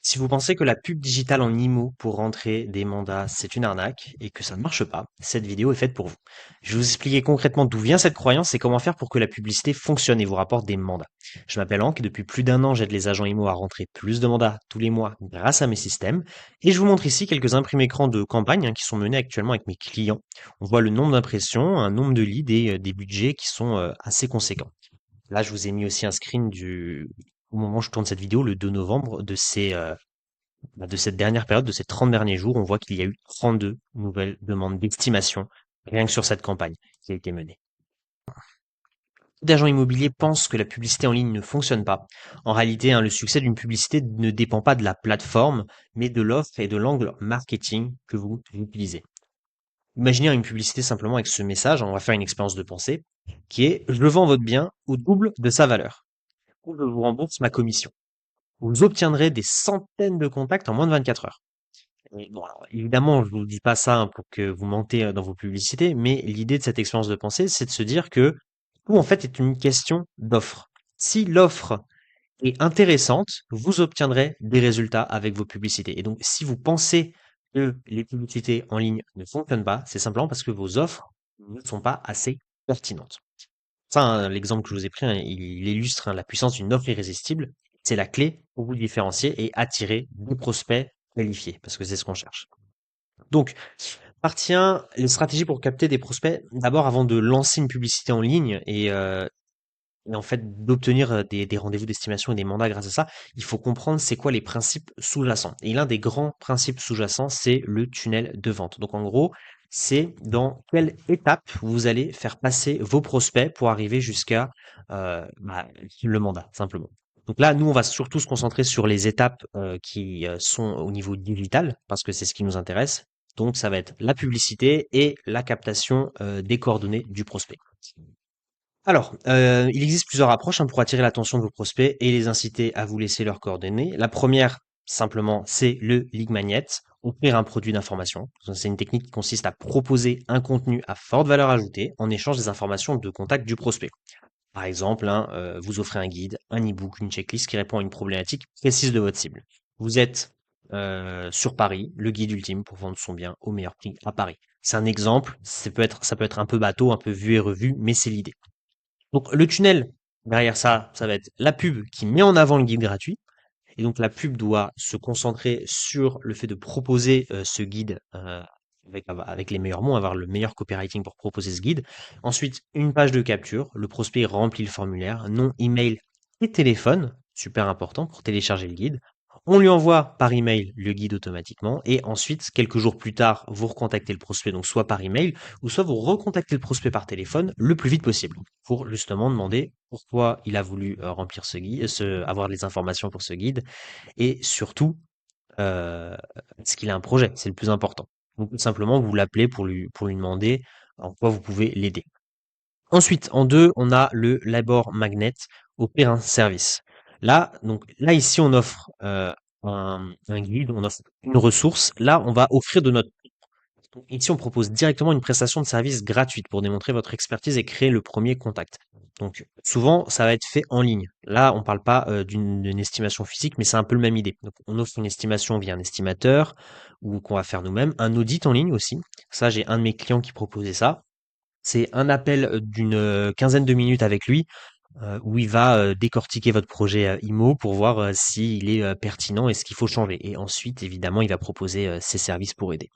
Si vous pensez que la pub digitale en IMO pour rentrer des mandats, c'est une arnaque et que ça ne marche pas, cette vidéo est faite pour vous. Je vais vous expliquer concrètement d'où vient cette croyance et comment faire pour que la publicité fonctionne et vous rapporte des mandats. Je m'appelle Hank et depuis plus d'un an, j'aide les agents IMO à rentrer plus de mandats tous les mois grâce à mes systèmes. Et je vous montre ici quelques imprimés écrans de campagne qui sont menés actuellement avec mes clients. On voit le nombre d'impressions, un nombre de leads et des budgets qui sont assez conséquents. Là, je vous ai mis aussi un screen au moment où je tourne cette vidéo, le 2 novembre, de cette dernière période, de ces 30 derniers jours. On voit qu'il y a eu 32 nouvelles demandes d'estimation, rien que sur cette campagne qui a été menée. Beaucoup d'agents immobiliers pensent que la publicité en ligne ne fonctionne pas. En réalité, le succès d'une publicité ne dépend pas de la plateforme, mais de l'offre et de l'angle marketing que vous utilisez. Imaginez une publicité simplement avec ce message, on va faire une expérience de pensée, qui est: je vends votre bien au double de sa valeur, ou je vous rembourse ma commission. Vous obtiendrez des centaines de contacts en moins de 24 heures. Et bon, alors, évidemment, je vous dis pas ça pour que vous mentez dans vos publicités, mais l'idée de cette expérience de pensée, c'est de se dire que tout, en fait, est une question d'offre. Si l'offre est intéressante, vous obtiendrez des résultats avec vos publicités. Et donc, si vous pensez que les publicités en ligne ne fonctionnent pas, c'est simplement parce que vos offres ne sont pas assez pertinentes. Ça, l'exemple que je vous ai pris, il illustre la puissance d'une offre irrésistible. C'est la clé pour vous différencier et attirer des prospects qualifiés, parce que c'est ce qu'on cherche. Donc, partie 1, les stratégies pour capter des prospects. D'abord, avant de lancer une publicité en ligne et en fait d'obtenir des rendez-vous d'estimation et des mandats grâce à ça, il faut comprendre c'est quoi les principes sous-jacents. Et l'un des grands principes sous-jacents, c'est le tunnel de vente. Donc en gros, c'est dans quelle étape vous allez faire passer vos prospects pour arriver jusqu'à le mandat, simplement. Donc là, nous, on va surtout se concentrer sur les étapes qui sont au niveau digital, parce que c'est ce qui nous intéresse. Donc ça va être la publicité et la captation des coordonnées du prospect. Alors, il existe plusieurs approches pour attirer l'attention de vos prospects et les inciter à vous laisser leurs coordonnées. La première, simplement, c'est le lead magnet, offrir un produit d'information. C'est une technique qui consiste à proposer un contenu à forte valeur ajoutée en échange des informations de contact du prospect. Par exemple, vous offrez un guide, un e-book, une checklist qui répond à une problématique précise de votre cible. Vous êtes sur Paris, le guide ultime pour vendre son bien au meilleur prix à Paris. C'est un exemple, ça peut être un peu bateau, un peu vu et revu, mais c'est l'idée. Donc le tunnel, derrière ça, ça va être la pub qui met en avant le guide gratuit. Et donc la pub doit se concentrer sur le fait de proposer ce guide avec les meilleurs mots, avoir le meilleur copywriting pour proposer ce guide. Ensuite, une page de capture. Le prospect remplit le formulaire, nom, email et téléphone, super important pour télécharger le guide. On lui envoie par email le guide automatiquement et ensuite, quelques jours plus tard, vous recontactez le prospect, donc soit par email ou soit vous recontactez le prospect par téléphone le plus vite possible pour justement demander pourquoi il a voulu remplir ce guide, avoir les informations pour ce guide et surtout, est-ce qu'il a un projet? C'est le plus important. Donc tout simplement, vous l'appelez pour lui demander en quoi vous pouvez l'aider. Ensuite, en 2, on a le labor magnet, offrir un service. Là ici, on offre un guide, on offre une ressource. Là, on va offrir de notre donc ici, on propose directement une prestation de service gratuite pour démontrer votre expertise et créer le premier contact. Donc souvent, ça va être fait en ligne. Là, on parle pas d'une estimation physique, mais c'est un peu le même idée. Donc, on offre une estimation via un estimateur ou qu'on va faire nous-mêmes, un audit en ligne aussi. Ça, j'ai un de mes clients qui proposait ça. C'est un appel d'une quinzaine de minutes avec lui où il va décortiquer votre projet IMO pour voir s'il est pertinent et ce qu'il faut changer. Et ensuite, évidemment, il va proposer ses services pour aider.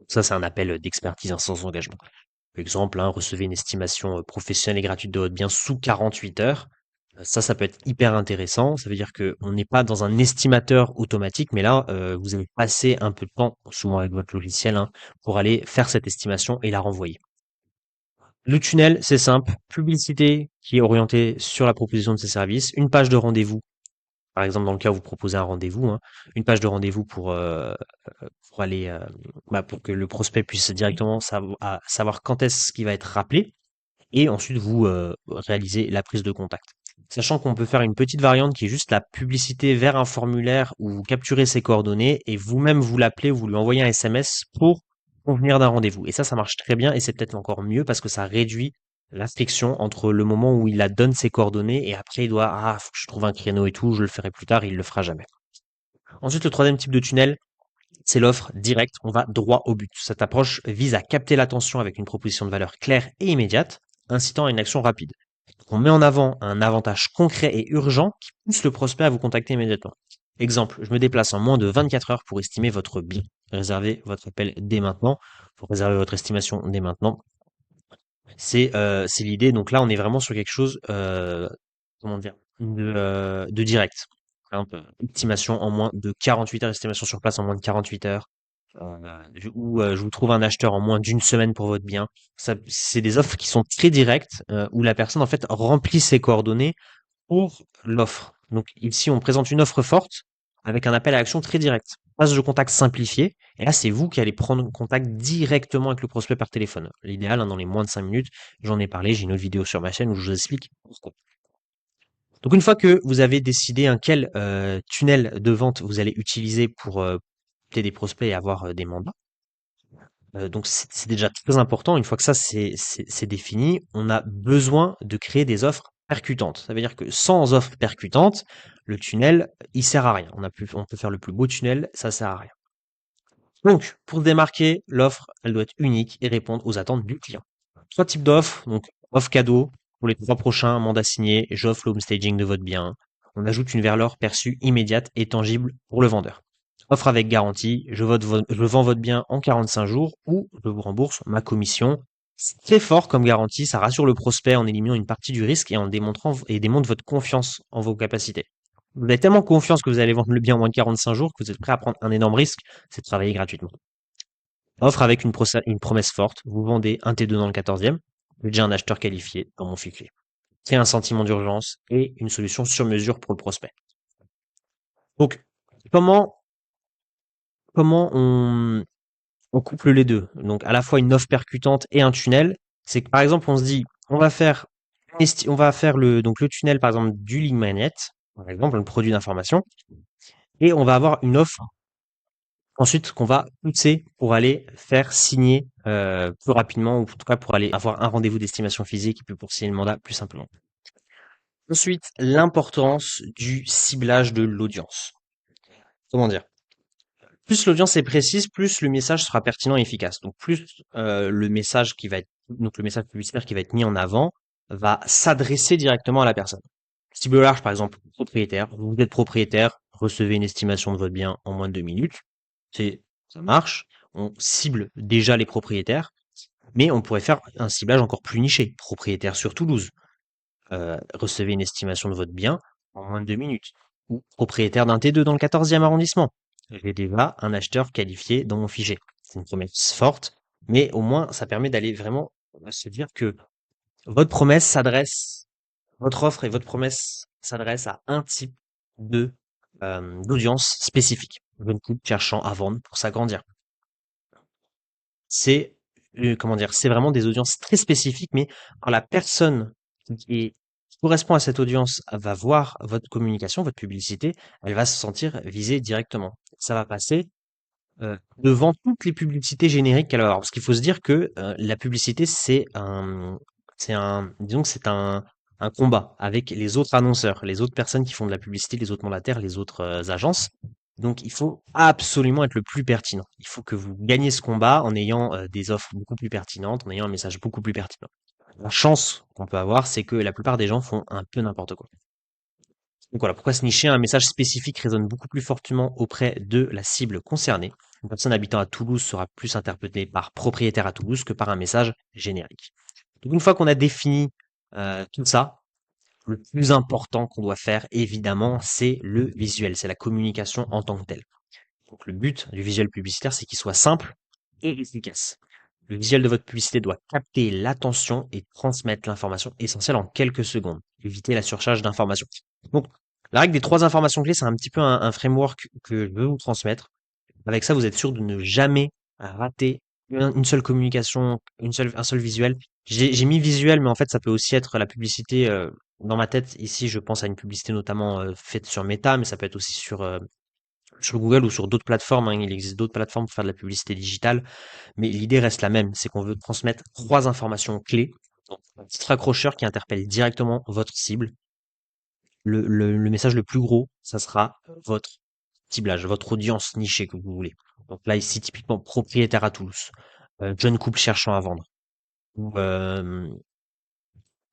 Ça, c'est un appel d'expertise sans engagement. Par exemple, recevez une estimation professionnelle et gratuite de votre bien sous 48 heures. Ça peut être hyper intéressant. Ça veut dire que on n'est pas dans un estimateur automatique, mais là, vous allez passer un peu de temps, souvent avec votre logiciel, pour aller faire cette estimation et la renvoyer. Le tunnel, c'est simple. Publicité qui est orientée sur la proposition de ces services. Une page de rendez-vous. Par exemple, dans le cas où vous proposez un rendez-vous, une page de rendez-vous pour aller, pour que le prospect puisse directement savoir quand est-ce qu'il va être rappelé et ensuite vous réalisez la prise de contact. Sachant qu'on peut faire une petite variante qui est juste la publicité vers un formulaire où vous capturez ses coordonnées et vous-même vous l'appelez ou vous lui envoyez un SMS pour convenir d'un rendez-vous. Et ça marche très bien et c'est peut-être encore mieux parce que ça réduit la friction entre le moment où il la donne ses coordonnées et après il doit, faut que je trouve un créneau et tout, je le ferai plus tard, il le fera jamais. Ensuite, le troisième type de tunnel, c'est l'offre directe. On va droit au but. Cette approche vise à capter l'attention avec une proposition de valeur claire et immédiate, incitant à une action rapide. On met en avant un avantage concret et urgent qui pousse le prospect à vous contacter immédiatement. Exemple, je me déplace en moins de 24 heures pour estimer votre bien. Réservez votre appel dès maintenant. Pour réserver votre estimation dès maintenant. C'est l'idée. Donc là, on est vraiment sur quelque chose, comment dire, de direct. Par exemple, estimation en moins de 48 heures, estimation sur place en moins de 48 heures, ou je vous trouve un acheteur en moins d'une semaine pour votre bien. Ça, c'est des offres qui sont très directes, où la personne en fait remplit ses coordonnées pour l'offre. Donc ici, on présente une offre forte avec un appel à l'action très direct. Phase de contact simplifié. Et là, c'est vous qui allez prendre contact directement avec le prospect par téléphone. L'idéal, hein, dans les moins de 5 minutes. J'en ai parlé, j'ai une autre vidéo sur ma chaîne où je vous explique pourquoi. Donc une fois que vous avez décidé quel tunnel de vente vous allez utiliser pour capter des prospects et avoir des mandats, donc c'est déjà très important. Une fois que ça c'est défini, on a besoin de créer des offres percutantes. Ça veut dire que sans offres percutantes, le tunnel, il sert à rien. On peut faire le plus beau tunnel, ça sert à rien. Donc, pour démarquer, l'offre, elle doit être unique et répondre aux attentes du client. Trois types d'offres, donc offre cadeau pour les 3 prochains mandats signés, j'offre le home staging de votre bien. On ajoute une valeur perçue immédiate et tangible pour le vendeur. Offre avec garantie, je vends votre bien en 45 jours ou je vous rembourse ma commission. C'est très fort comme garantie, ça rassure le prospect en éliminant une partie du risque et en démontrant et démontre votre confiance en vos capacités. Vous avez tellement confiance que vous allez vendre le bien en moins de 45 jours que vous êtes prêt à prendre un énorme risque, c'est de travailler gratuitement. Offre avec une promesse forte, vous vendez un T2 dans le 14e, j'ai déjà un acheteur qualifié dans mon fichier. C'est un sentiment d'urgence et une solution sur mesure pour le prospect. Donc, comment, comment on couple les deux? Donc, à la fois une offre percutante et un tunnel. C'est que, par exemple, on se dit, on va faire donc le tunnel, par exemple, du lead magnet, par exemple, le produit d'information, et on va avoir une offre ensuite qu'on va pousser pour aller faire signer plus rapidement, ou en tout cas pour aller avoir un rendez-vous d'estimation physique et puis pour signer le mandat plus simplement. Ensuite, l'importance du ciblage de l'audience. Comment dire? Plus l'audience est précise, plus le message sera pertinent et efficace. Donc plus le message publicitaire qui va être mis en avant va s'adresser directement à la personne. Cible large, par exemple, propriétaire. Vous êtes propriétaire, recevez une estimation de votre bien en moins de 2 minutes. Ça marche. On cible déjà les propriétaires, mais on pourrait faire un ciblage encore plus niché. Propriétaire sur Toulouse. Recevez une estimation de votre bien en moins de 2 minutes. Ou propriétaire d'un T2 dans le 14e arrondissement. J'ai déjà un acheteur qualifié dans mon fichier. C'est une promesse forte, mais au moins ça permet d'aller vraiment se dire que votre promesse s'adresse, votre offre et votre promesse s'adressent à un type de d'audience spécifique. Jeune couple cherchant à vendre pour s'agrandir. C'est comment dire, c'est vraiment des audiences très spécifiques, mais quand la personne qui correspond à cette audience va voir votre communication, votre publicité, elle va se sentir visée directement. Ça va passer devant toutes les publicités génériques qu'elle va avoir. Parce qu'il faut se dire que la publicité, disons que c'est un combat avec les autres annonceurs, les autres personnes qui font de la publicité, les autres mandataires, les autres agences. Donc il faut absolument être le plus pertinent. Il faut que vous gagnez ce combat en ayant des offres beaucoup plus pertinentes, en ayant un message beaucoup plus pertinent. La chance qu'on peut avoir, c'est que la plupart des gens font un peu n'importe quoi. Donc voilà, pourquoi se nicher? Un message spécifique résonne beaucoup plus fortement auprès de la cible concernée. Une personne habitant à Toulouse sera plus interprétée par propriétaire à Toulouse que par un message générique. Donc une fois qu'on a défini tout ça, le plus important qu'on doit faire, évidemment, c'est le visuel, c'est la communication en tant que telle. Donc le but du visuel publicitaire, c'est qu'il soit simple et efficace. Le visuel de votre publicité doit capter l'attention et transmettre l'information essentielle en quelques secondes. Éviter la surcharge d'informations. Donc, la règle des 3 informations clés, c'est un petit peu un framework que je veux vous transmettre. Avec ça, vous êtes sûr de ne jamais rater une seule communication, un seul visuel. J'ai mis visuel, mais en fait, ça peut aussi être la publicité. Dans ma tête, ici, je pense à une publicité notamment faite sur Meta, mais ça peut être aussi sur Google ou sur d'autres plateformes, hein. Il existe d'autres plateformes pour faire de la publicité digitale, mais l'idée reste la même, c'est qu'on veut transmettre 3 informations clés. Donc, un titre accrocheur qui interpelle directement votre cible. Le message le plus gros, ça sera votre ciblage, votre audience nichée que vous voulez. Donc là, ici, typiquement, propriétaire à Toulouse, jeune couple cherchant à vendre,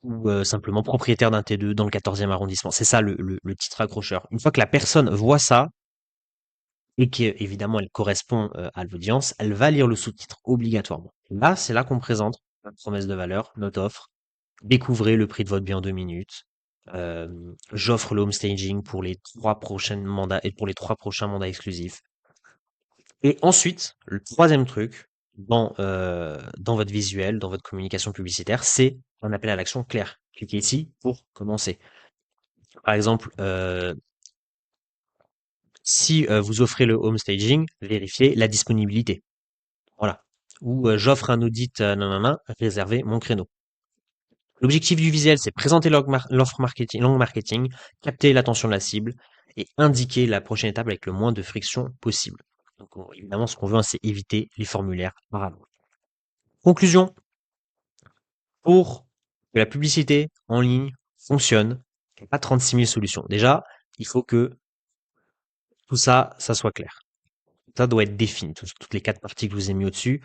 ou, simplement propriétaire d'un T2 dans le 14e arrondissement. C'est ça le titre accrocheur. Une fois que la personne voit ça, et qu'évidemment elle correspond à l'audience, elle va lire le sous-titre obligatoirement. Là, c'est là qu'on présente notre promesse de valeur, notre offre. Découvrez le prix de votre bien en 2 minutes. J'offre le home staging pour les 3 prochains mandats et pour les 3 prochains mandats exclusifs. Et ensuite, le troisième truc dans votre visuel, dans votre communication publicitaire, c'est un appel à l'action clair. Cliquez ici pour commencer. Par exemple, si vous offrez le home staging, vérifiez la disponibilité. Voilà. Ou j'offre un audit, nanana, réservez mon créneau. L'objectif du visuel, c'est présenter l'offre marketing, langue marketing, capter l'attention de la cible et indiquer la prochaine étape avec le moins de friction possible. Donc, évidemment, ce qu'on veut, hein, c'est éviter les formulaires par avance. Conclusion, pour que la publicité en ligne fonctionne, il n'y a pas 36 000 solutions. Déjà, il faut que tout ça, ça soit clair. Ça doit être défini, toutes les 4 parties que je vous ai mis au-dessus.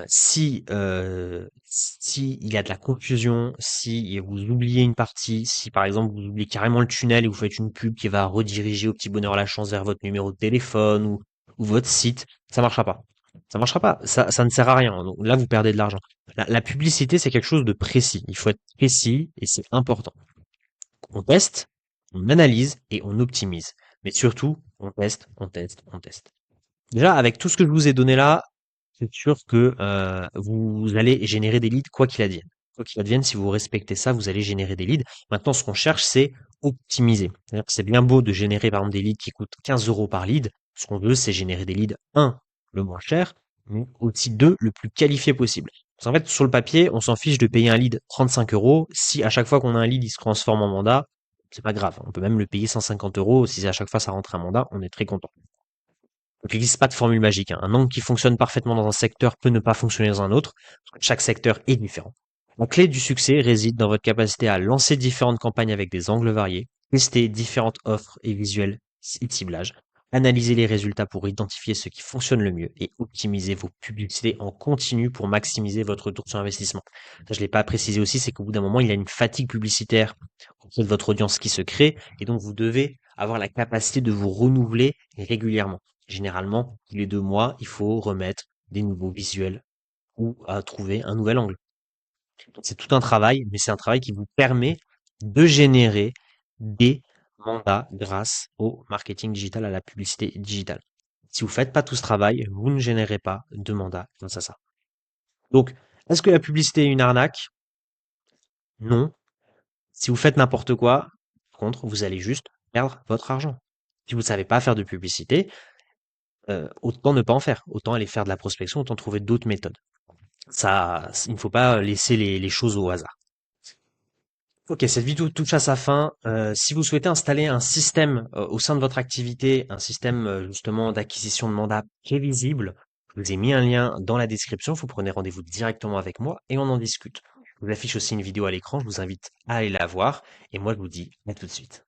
Si il y a de la confusion, si vous oubliez une partie, si par exemple vous oubliez carrément le tunnel et vous faites une pub qui va rediriger au petit bonheur la chance vers votre numéro de téléphone ou votre site, ça marchera pas. Ça marchera pas. Ça ne sert à rien. Donc là, vous perdez de l'argent. La publicité, c'est quelque chose de précis. Il faut être précis et c'est important. On teste, on analyse et on optimise. Mais surtout, on teste, on teste, on teste. Déjà, avec tout ce que je vous ai donné là, c'est sûr que vous allez générer des leads quoi qu'il advienne. Quoi qu'il advienne, si vous respectez ça, vous allez générer des leads. Maintenant, ce qu'on cherche, c'est optimiser. C'est-à-dire que c'est bien beau de générer par exemple des leads qui coûtent 15 euros par lead. Ce qu'on veut, c'est générer des leads, un, le moins cher, mais aussi deux, le plus qualifié possible. Parce qu'en fait, sur le papier, on s'en fiche de payer un lead 35 euros. Si à chaque fois qu'on a un lead, il se transforme en mandat, c'est pas grave. On peut même le payer 150 euros. Si à chaque fois ça rentre un mandat, on est très content. Donc, il n'existe pas de formule magique, hein. Un angle qui fonctionne parfaitement dans un secteur peut ne pas fonctionner dans un autre. Chaque secteur est différent. La clé du succès réside dans votre capacité à lancer différentes campagnes avec des angles variés, tester différentes offres et visuels et ciblages, analyser les résultats pour identifier ce qui fonctionne le mieux et optimiser vos publicités en continu pour maximiser votre retour sur investissement. Ça, je l'ai pas précisé aussi, c'est qu'au bout d'un moment, il y a une fatigue publicitaire auprès de votre audience qui se crée et donc vous devez avoir la capacité de vous renouveler régulièrement. Généralement, tous les 2 mois, il faut remettre des nouveaux visuels ou à trouver un nouvel angle. Donc c'est tout un travail, mais c'est un travail qui vous permet de générer des mandats grâce au marketing digital, à la publicité digitale. Si vous faites pas tout ce travail, vous ne générez pas de mandats grâce à ça. Donc, est-ce que la publicité est une arnaque? Non. Si vous faites n'importe quoi, par contre, vous allez juste perdre votre argent. Si vous ne savez pas faire de publicité, autant ne pas en faire. Autant aller faire de la prospection, autant trouver d'autres méthodes. Ça, il ne faut pas laisser les choses au hasard. Ok, cette vidéo touche à sa fin. Si vous souhaitez installer un système au sein de votre activité, un système justement d'acquisition de mandats prévisible, je vous ai mis un lien dans la description. Vous prenez rendez-vous directement avec moi et on en discute. Je vous affiche aussi une vidéo à l'écran. Je vous invite à aller la voir. Et moi, je vous dis à tout de suite.